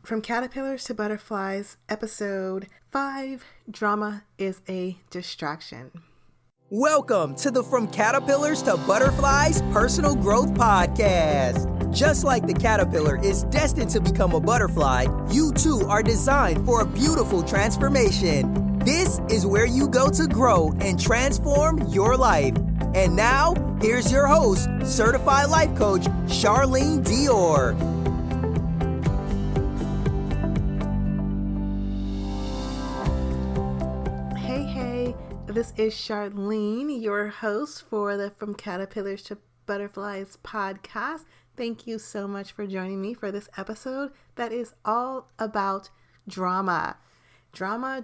From Caterpillars to Butterflies, Episode 5, Drama is a Distraction. Welcome to the From Caterpillars to Butterflies Personal Growth Podcast. Just like the caterpillar is destined to become a butterfly, you too are designed for a beautiful transformation. This is where you go to grow and transform your life. And now, here's your host, Certified Life Coach, Charlene Dior. Hey, this is Charlene, your host for the From Caterpillars to Butterflies podcast. Thank you so much for joining me for this episode that is all about drama. Drama.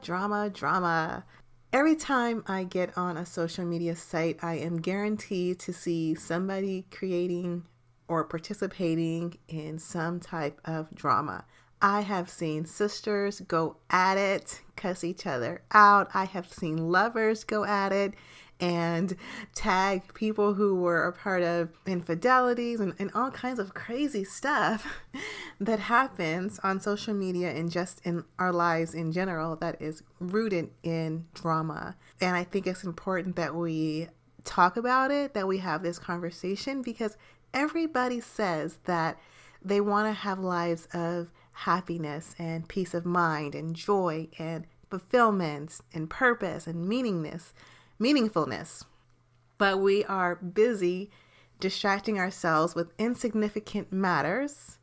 Every time I get on a social media site, I am guaranteed to see somebody creating or participating in some type of drama. I have seen sisters go at it, cuss each other out. I have seen lovers go at it and tag people who were a part of infidelities and all kinds of crazy stuff that happens on social media and just in our lives in general that is rooted in drama. And I think it's important that we talk about it, that we have this conversation, because everybody says that they want to have lives of happiness and peace of mind and joy and fulfillment and purpose and meaningfulness. But we are busy distracting ourselves with insignificant matters,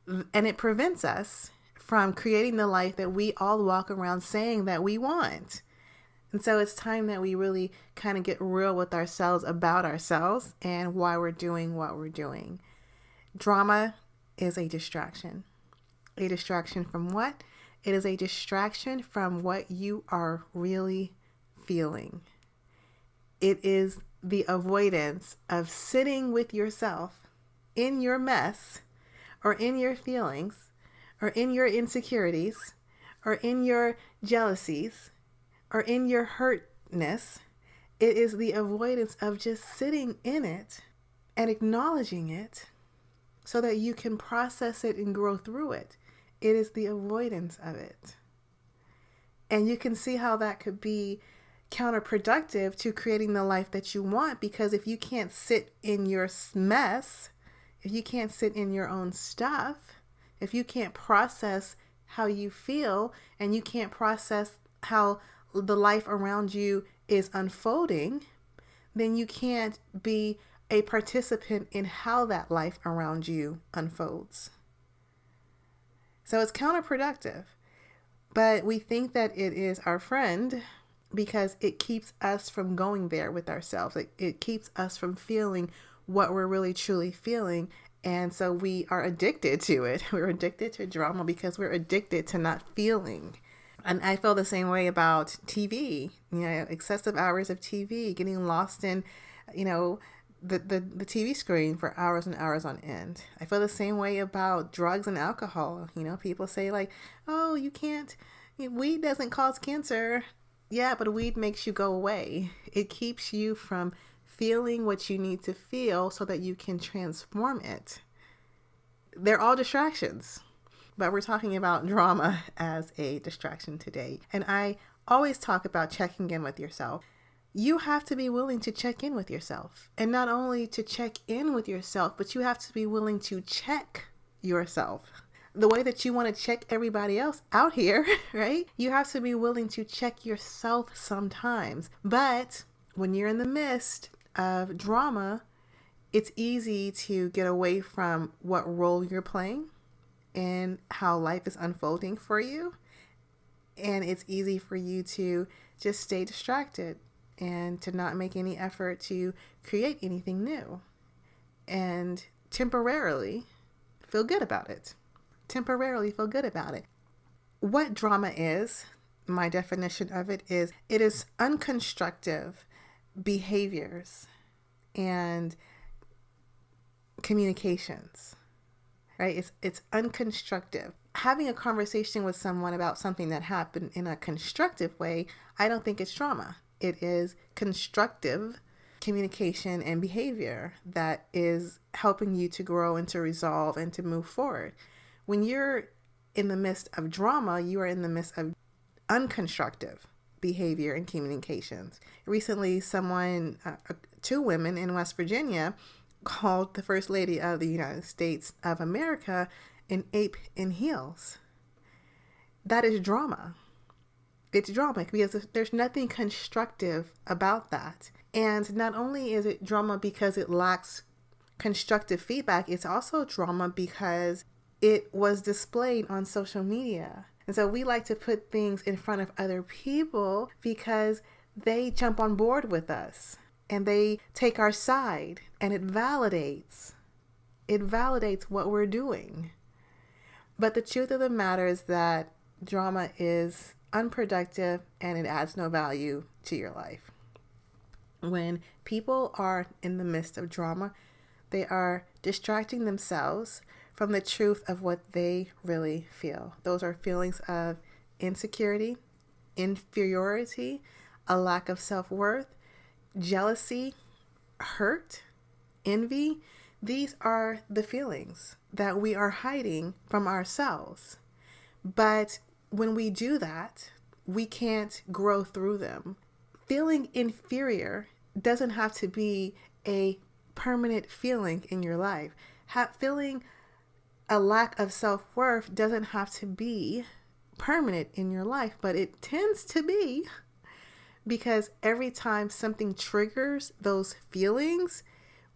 and it prevents us from creating the life that we all walk around saying that we want. And so it's time that we really kind of get real with ourselves about ourselves and why we're doing what we're doing. Drama is a distraction. A distraction from what? It is a distraction from what you are really feeling. It is the avoidance of sitting with yourself in your mess or in your feelings or in your insecurities or in your jealousies or in your hurtness. It is the avoidance of just sitting in it and acknowledging it so that you can process it and grow through it. It is the avoidance of it. And you can see how that could be counterproductive to creating the life that you want, because if you can't sit in your mess, if you can't sit in your own stuff, if you can't process how you feel and you can't process how the life around you is unfolding, then you can't be a participant in how that life around you unfolds. So it's counterproductive, but we think that it is our friend because it keeps us from going there with ourselves. It keeps us from feeling what we're really truly feeling. And so we are addicted to it. We're addicted to drama because we're addicted to not feeling. And I feel the same way about TV, excessive hours of TV, getting lost in, the TV screen for hours and hours on end. I feel the same way about drugs and alcohol. People say like, oh, weed doesn't cause cancer. Yeah, but weed makes you go away. It keeps you from feeling what you need to feel so that you can transform it. They're all distractions, but we're talking about drama as a distraction today. And I always talk about checking in with yourself. You have to be willing to check in with yourself. And not only to check in with yourself, but you have to be willing to check yourself. The way that you want to check everybody else out here, right? You have to be willing to check yourself sometimes. But when you're in the midst of drama, it's easy to get away from what role you're playing and how life is unfolding for you. And it's easy for you to just stay distracted and to not make any effort to create anything new and temporarily feel good about it. What drama is, my definition of it is unconstructive behaviors and communications, right? It's unconstructive. Having a conversation with someone about something that happened in a constructive way, I don't think it's drama. It is constructive communication and behavior that is helping you to grow and to resolve and to move forward. When you're in the midst of drama, you are in the midst of unconstructive behavior and communications. Recently, two women in West Virginia called the First Lady of the United States of America an ape in heels. That is drama. It's drama because there's nothing constructive about that. And not only is it drama because it lacks constructive feedback, it's also drama because it was displayed on social media. And so we like to put things in front of other people because they jump on board with us and they take our side, and it validates what we're doing. But the truth of the matter is that drama is unproductive and it adds no value to your life. When people are in the midst of drama, they are distracting themselves from the truth of what they really feel. Those are feelings of insecurity, inferiority, a lack of self-worth, jealousy, hurt, envy. These are the feelings that we are hiding from ourselves. But when we do that, we can't grow through them. Feeling inferior doesn't have to be a permanent feeling in your life. Feeling a lack of self-worth doesn't have to be permanent in your life, but it tends to be, because every time something triggers those feelings,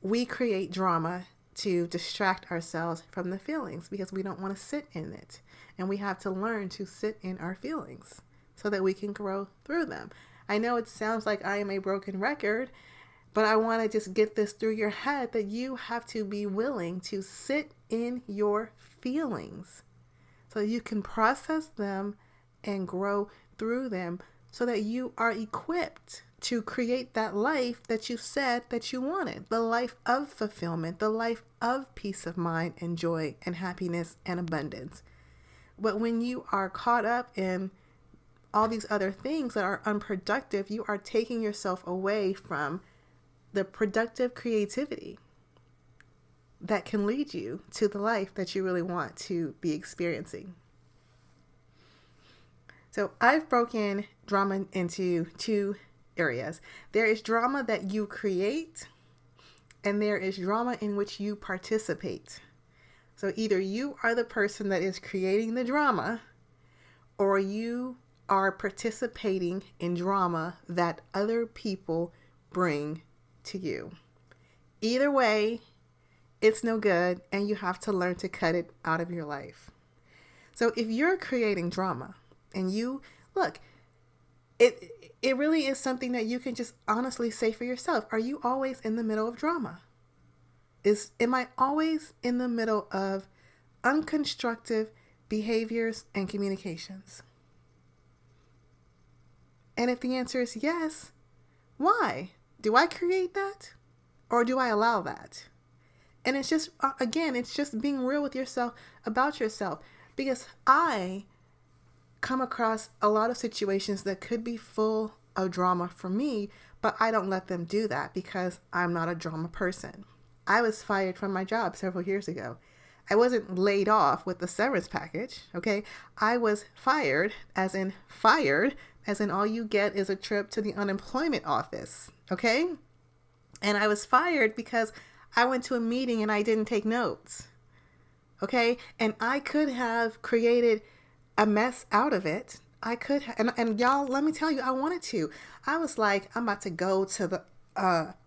we create drama to distract ourselves from the feelings because we don't want to sit in it. And we have to learn to sit in our feelings so that we can grow through them. I know it sounds like I am a broken record, but I want to just get this through your head that you have to be willing to sit in your feelings so you can process them and grow through them so that you are equipped to create that life that you said that you wanted, the life of fulfillment, the life of peace of mind and joy and happiness and abundance. But when you are caught up in all these other things that are unproductive, you are taking yourself away from the productive creativity that can lead you to the life that you really want to be experiencing. So I've broken drama into two areas. There is drama that you create, and there is drama in which you participate. So either you are the person that is creating the drama, or you are participating in drama that other people bring to you. Either way, it's no good, and you have to learn to cut it out of your life. So if you're creating drama and you look, it really is something that you can just honestly say for yourself. Are you always in the middle of drama? Am I always in the middle of unconstructive behaviors and communications? And if the answer is yes, why? Do I create that? Or do I allow that? And it's just, again, it's just being real with yourself about yourself. Because I come across a lot of situations that could be full of drama for me, but I don't let them do that because I'm not a drama person. I was fired from my job several years ago. I wasn't laid off with the severance package, okay? I was fired, as in all you get is a trip to the unemployment office, okay? And I was fired because I went to a meeting and I didn't take notes, okay? And I could have created a mess out of it. I could have, and y'all, let me tell you, I wanted to. I was like, I'm about to go to the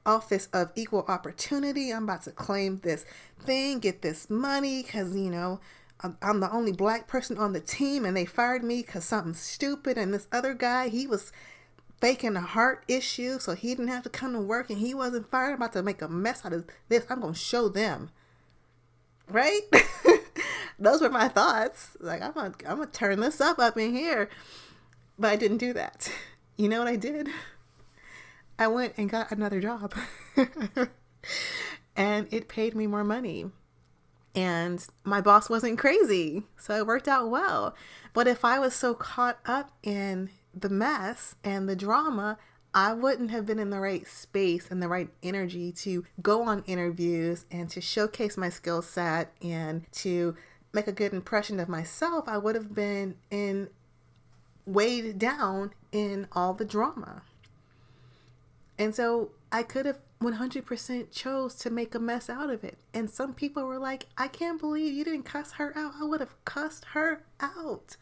Office of Equal Opportunity. I'm about to claim this thing, get this money, because, you know, I'm the only black person on the team, and they fired me because something stupid. And this other guy, he was faking a heart issue, so he didn't have to come to work, and he wasn't fired. I'm about to make a mess out of this. I'm going to show them. Right? Those were my thoughts. Like, I'm gonna turn this up in here. But I didn't do that. You know what I did? I went and got another job. And it paid me more money. And my boss wasn't crazy. So it worked out well. But if I was so caught up in the mess and the drama, I wouldn't have been in the right space and the right energy to go on interviews and to showcase my skill set and to make a good impression of myself, I would have been weighed down in all the drama. And so I could have 100% chose to make a mess out of it. And some people were like, I can't believe you didn't cuss her out. I would have cussed her out.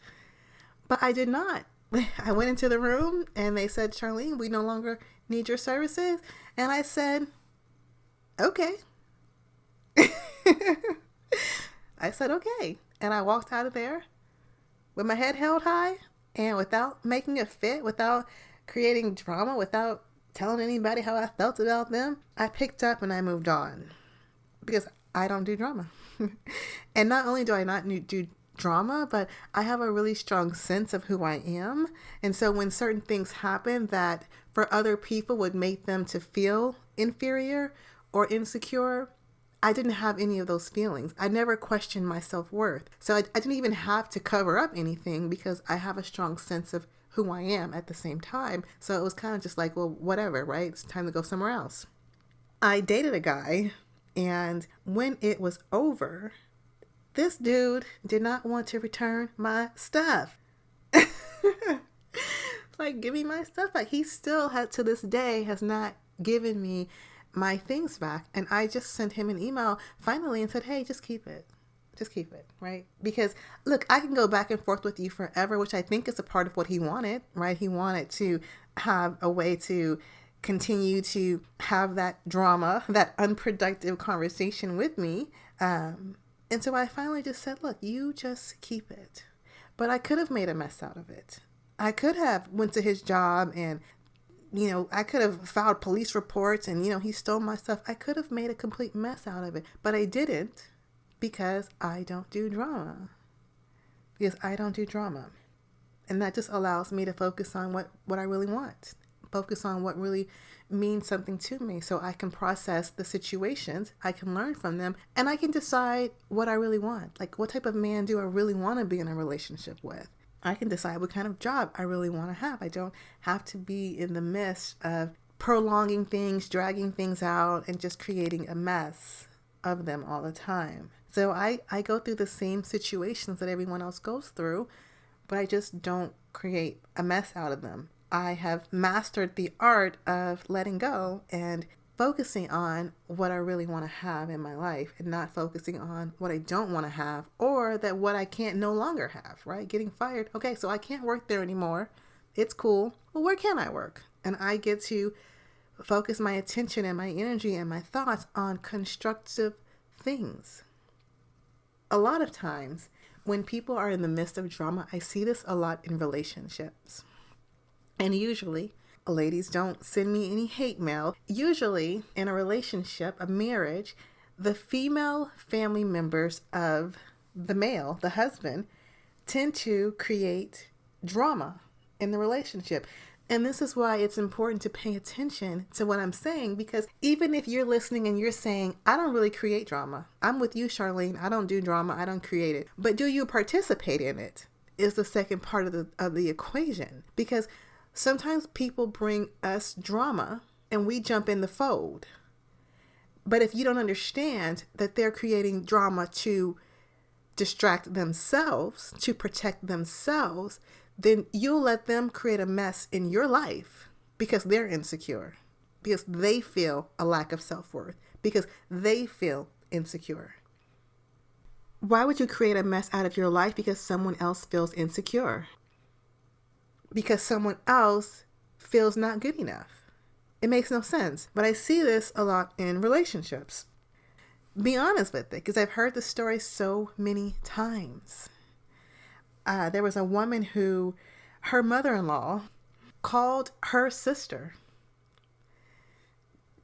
But I did not. I went into the room and they said, Charlene, we no longer need your services. And I said, okay. I said, okay. And I walked out of there with my head held high and without making a fit, without creating drama, without telling anybody how I felt about them. I picked up and I moved on because I don't do drama. And not only do I not do drama, but I have a really strong sense of who I am. And so when certain things happen that for other people would make them to feel inferior or insecure, I didn't have any of those feelings. I never questioned my self-worth. So I didn't even have to cover up anything because I have a strong sense of who I am at the same time. So it was kind of just like, well, whatever, right? It's time to go somewhere else. I dated a guy, and when it was over, this dude did not want to return my stuff. Like, give me my stuff back. He still to this day has not given me my things back. And I just sent him an email finally and said, hey, just keep it. Just keep it, right? Because look, I can go back and forth with you forever, which I think is a part of what he wanted, right? He wanted to have a way to continue to have that drama, that unproductive conversation with me. And so I finally just said, look, you just keep it. But I could have made a mess out of it. I could have went to his job and, I could have filed police reports and, he stole my stuff. I could have made a complete mess out of it, but I didn't because I don't do drama. And that just allows me to focus on what I really want. Focus on what really means something to me so I can process the situations, I can learn from them, and I can decide what I really want. Like, what type of man do I really want to be in a relationship with? I can decide what kind of job I really want to have. I don't have to be in the midst of prolonging things, dragging things out, and just creating a mess of them all the time. So I go through the same situations that everyone else goes through, but I just don't create a mess out of them. I have mastered the art of letting go and focusing on what I really want to have in my life and not focusing on what I don't want to have or that what I can't no longer have, right? Getting fired. Okay, so I can't work there anymore. It's cool. Well, where can I work? And I get to focus my attention and my energy and my thoughts on constructive things. A lot of times when people are in the midst of drama, I see this a lot in relationships. And usually, ladies, don't send me any hate mail. Usually, in a relationship, a marriage, the female family members of the male, the husband, tend to create drama in the relationship. And this is why it's important to pay attention to what I'm saying, because even if you're listening and you're saying, I don't really create drama. I'm with you, Charlene. I don't do drama. I don't create it. But do you participate in it? Is the second part of the equation. Because sometimes people bring us drama and we jump in the fold. But if you don't understand that they're creating drama to distract themselves, to protect themselves, then you'll let them create a mess in your life because they're insecure, because they feel a lack of self-worth, because they feel insecure. Why would you create a mess out of your life because someone else feels insecure? Because someone else feels not good enough. It makes no sense. But I see this a lot in relationships. Be honest with it, because I've heard the story so many times. There was a woman who, her mother-in-law called her sister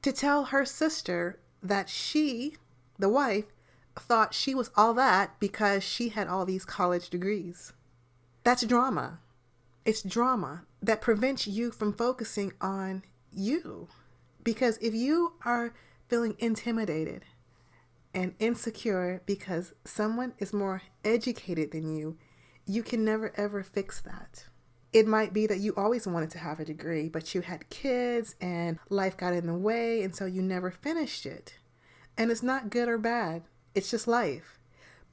to tell her sister that she, the wife, thought she was all that because she had all these college degrees. That's drama. It's drama that prevents you from focusing on you. Because if you are feeling intimidated and insecure because someone is more educated than you, you can never ever fix that. It might be that you always wanted to have a degree, but you had kids and life got in the way, and so you never finished it. And it's not good or bad. It's just life.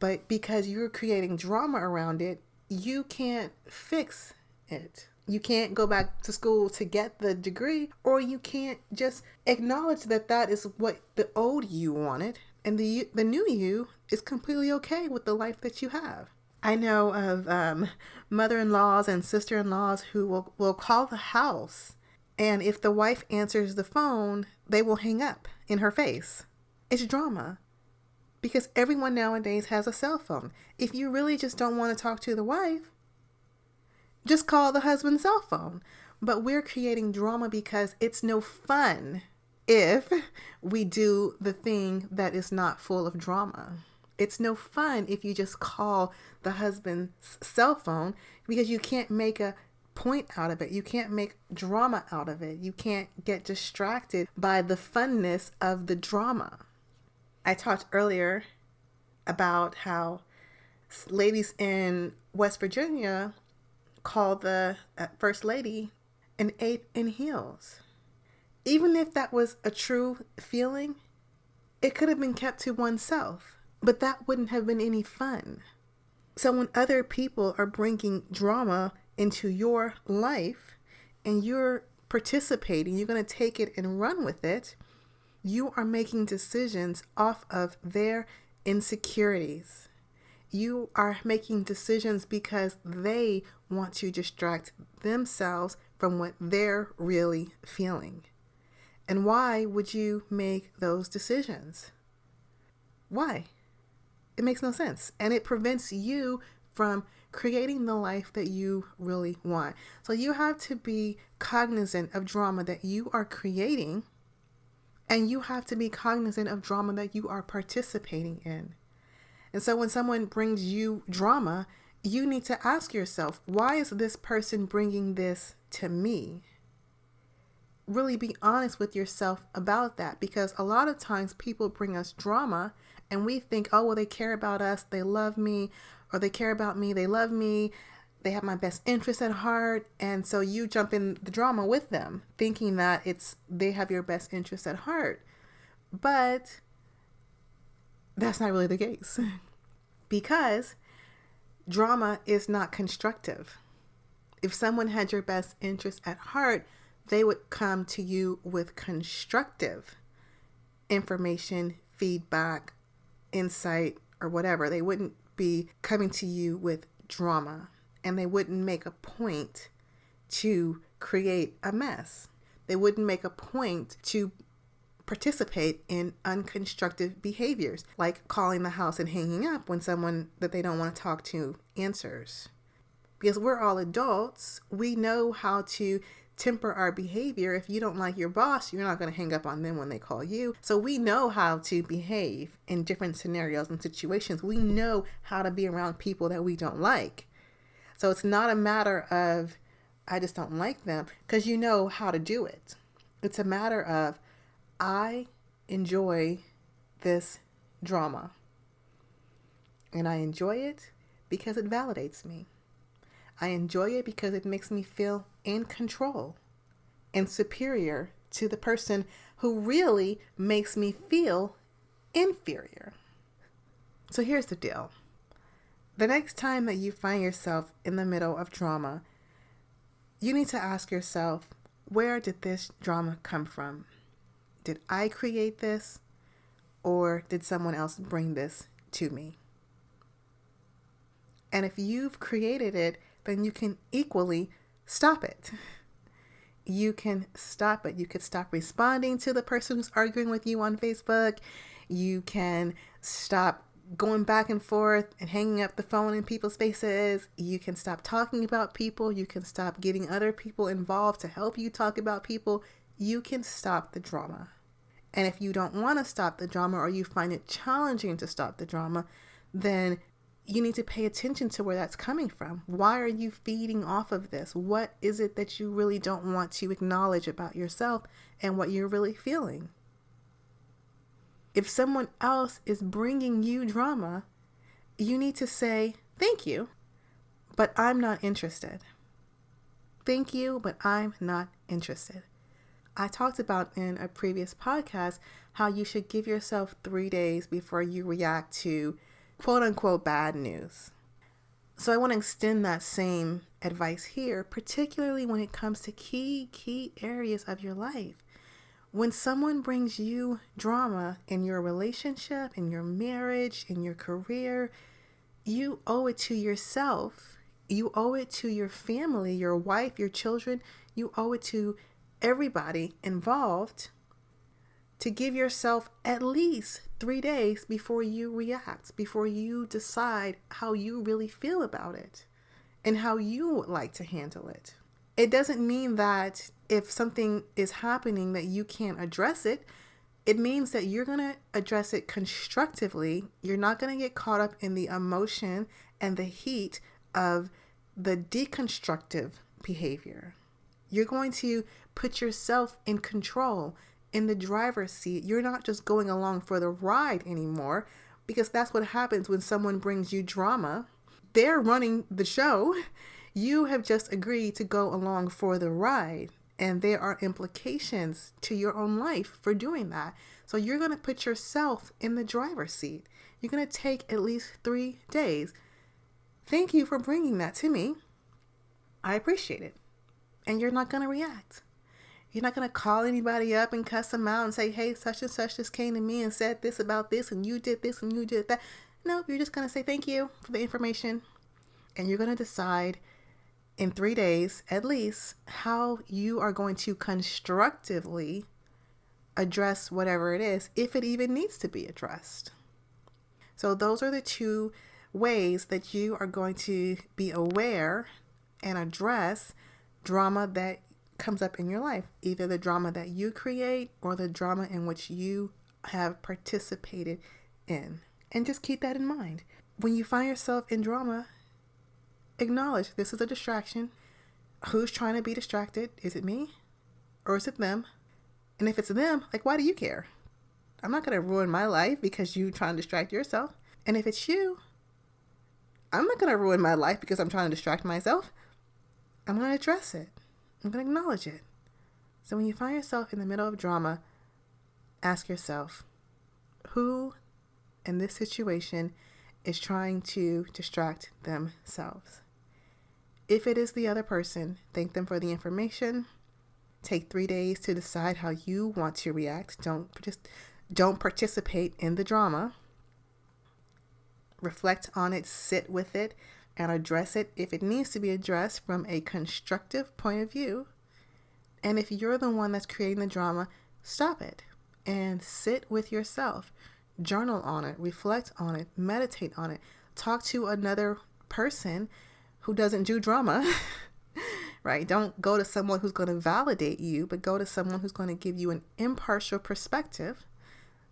But because you're creating drama around it, you can't fix it. You can't go back to school to get the degree, or you can't just acknowledge that that is what the old you wanted, and the new you is completely okay with the life that you have. I know of mother-in-laws and sister-in-laws who will call the house, and if the wife answers the phone, they will hang up in her face. It's drama. Because everyone nowadays has a cell phone. If you really just don't want to talk to the wife, just call the husband's cell phone. But we're creating drama because it's no fun if we do the thing that is not full of drama. It's no fun if you just call the husband's cell phone, because you can't make a point out of it. You can't make drama out of it. You can't get distracted by the funness of the drama. I talked earlier about how ladies in West Virginia call the first lady an ape in heels. Even if that was a true feeling, it could have been kept to oneself, but that wouldn't have been any fun. So when other people are bringing drama into your life and you're participating, you're going to take it and run with it, you are making decisions off of their insecurities. You are making decisions because they want to distract themselves from what they're really feeling. And why would you make those decisions? Why? It makes no sense. And it prevents you from creating the life that you really want. So you have to be cognizant of drama that you are creating, and you have to be cognizant of drama that you are participating in. And so when someone brings you drama, you need to ask yourself, why is this person bringing this to me? Really be honest with yourself about that, because a lot of times people bring us drama and we think, oh, well, they care about us, they love me, or they care about me, they love me, they have my best interest at heart. And so you jump in the drama with them, thinking that they have your best interest at heart. But that's not really the case, because drama is not constructive. If someone had your best interest at heart, they would come to you with constructive information, feedback, insight, or whatever. They wouldn't be coming to you with drama, and they wouldn't make a point to create a mess. They wouldn't make a point to participate in unconstructive behaviors, like calling the house and hanging up when someone that they don't want to talk to answers. Because we're all adults, we know how to temper our behavior. If you don't like your boss, you're not going to hang up on them when they call you. So we know how to behave in different scenarios and situations. We know how to be around people that we don't like. So it's not a matter of, I just don't like them, because you know how to do it. It's a matter of, I enjoy this drama, and I enjoy it because it validates me. I enjoy it because it makes me feel in control and superior to the person who really makes me feel inferior. So here's the deal. The next time that you find yourself in the middle of drama, you need to ask yourself, where did this drama come from? Did I create this, or did someone else bring this to me? And if you've created it, then you can equally stop it. You can stop it. You could stop responding to the person who's arguing with you on Facebook. You can stop going back and forth and hanging up the phone in people's faces. You can stop talking about people. You can stop getting other people involved to help you talk about people. You can stop the drama. And if you don't want to stop the drama, or you find it challenging to stop the drama, then you need to pay attention to where that's coming from. Why are you feeding off of this? What is it that you really don't want to acknowledge about yourself and what you're really feeling? If someone else is bringing you drama, you need to say, thank you, but I'm not interested. Thank you, but I'm not interested. I talked about in a previous podcast how you should give yourself 3 days before you react to quote unquote bad news. So I want to extend that same advice here, particularly when it comes to key areas of your life. When someone brings you drama in your relationship, in your marriage, in your career, you owe it to yourself. You owe it to your family, your wife, your children. You owe it to everybody involved to give yourself at least 3 days before you react, before you decide how you really feel about it and how you would like to handle it. It doesn't mean that if something is happening that you can't address it. It means that you're going to address it constructively. You're not going to get caught up in the emotion and the heat of the deconstructive behavior. You're going to put yourself in control, in the driver's seat. You're not just going along for the ride anymore, because that's what happens when someone brings you drama. They're running the show. You have just agreed to go along for the ride. And there are implications to your own life for doing that. So you're going to put yourself in the driver's seat. You're going to take at least 3 days. Thank you for bringing that to me. I appreciate it. And you're not going to react. You're not going to call anybody up and cuss them out and say, hey, such and such just came to me and said this about this and you did this and you did that. No, you're just going to say thank you for the information. And you're going to decide in 3 days, at least, how you are going to constructively address whatever it is, if it even needs to be addressed. So those are the 2 ways that you are going to be aware and address drama that comes up in your life, either the drama that you create or the drama in which you have participated in. And just keep that in mind. When you find yourself in drama, acknowledge this is a distraction. Who's trying to be distracted? Is it me or is it them? And if it's them, like, why do you care? I'm not going to ruin my life because you trying to distract yourself. And if it's you, I'm not going to ruin my life because I'm trying to distract myself. I'm going to address it. I'm going to acknowledge it. So when you find yourself in the middle of drama, ask yourself, who in this situation is trying to distract themselves? If it is the other person, thank them for the information. Take 3 days to decide how you want to react. Don't participate in the drama. Reflect on it, sit with it, and address it if it needs to be addressed from a constructive point of view. And if you're the one that's creating the drama, stop it and sit with yourself. Journal on it, reflect on it, meditate on it. Talk to another person who doesn't do drama, right? Don't go to someone who's going to validate you, but go to someone who's going to give you an impartial perspective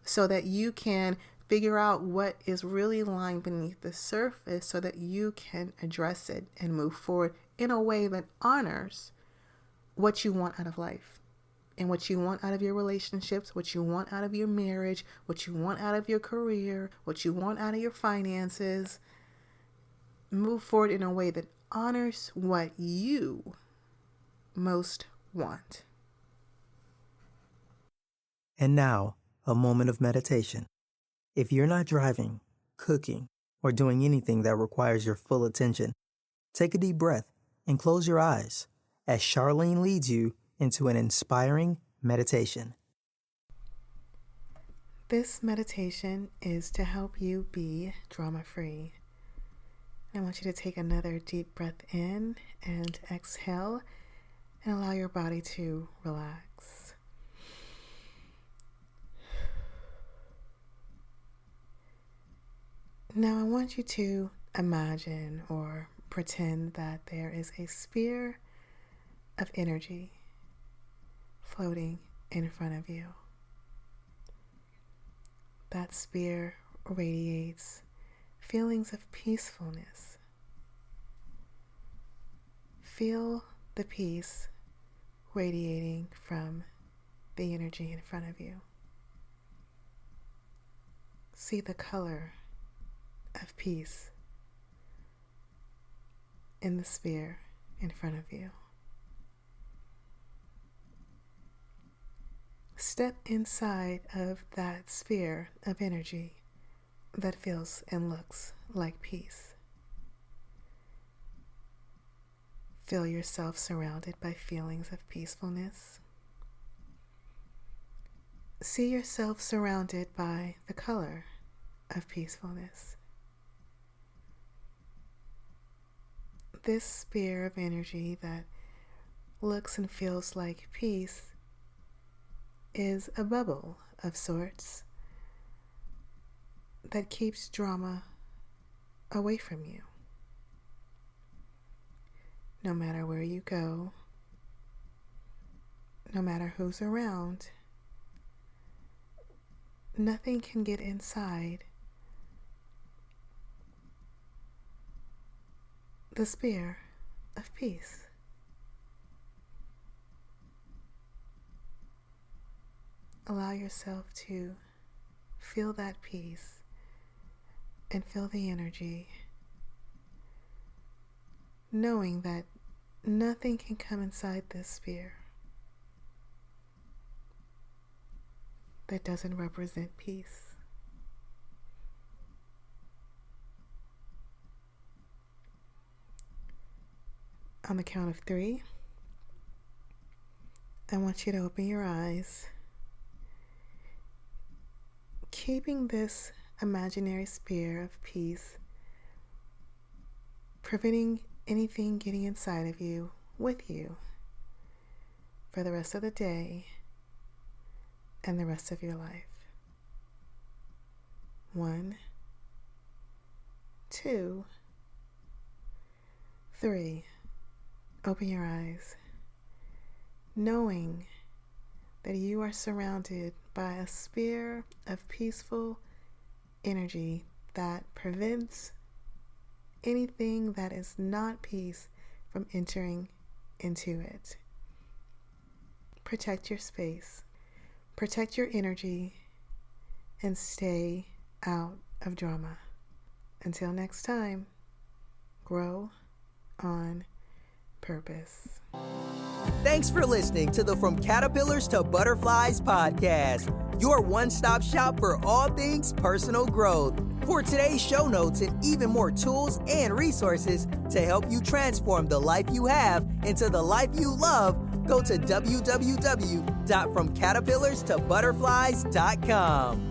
so that you can figure out what is really lying beneath the surface so that you can address it and move forward in a way that honors what you want out of life and what you want out of your relationships, what you want out of your marriage, what you want out of your career, what you want out of your finances. Move forward in a way that honors what you most want. And now, a moment of meditation. If you're not driving, cooking, or doing anything that requires your full attention, take a deep breath and close your eyes as Charlene leads you into an inspiring meditation. This meditation is to help you be drama-free. I want you to take another deep breath in and exhale and allow your body to relax. Now I want you to imagine or pretend that there is a sphere of energy floating in front of you. That sphere radiates feelings of peacefulness. Feel the peace radiating from the energy in front of you. See the color of peace in the sphere in front of you. Step inside of that sphere of energy that feels and looks like peace. Feel yourself surrounded by feelings of peacefulness. See yourself surrounded by the color of peacefulness. This sphere of energy that looks and feels like peace is a bubble of sorts that keeps drama away from you. No matter where you go, no matter who's around, nothing can get inside the sphere of peace. Allow yourself to feel that peace and feel the energy, knowing that nothing can come inside this sphere that doesn't represent peace. On the count of 3, I want you to open your eyes, keeping this imaginary sphere of peace, preventing anything getting inside of you with you for the rest of the day and the rest of your life. 1, 2, 3. Open your eyes, knowing that you are surrounded by a sphere of peaceful energy that prevents anything that is not peace from entering into it. Protect your space, protect your energy, and stay out of drama. Until next time, grow on purpose. Thanks for listening to the From Caterpillars to Butterflies podcast, your one-stop shop for all things personal growth. For today's show notes and even more tools and resources to help you transform the life you have into the life you love, go to www.fromcaterpillarstobutterflies.com.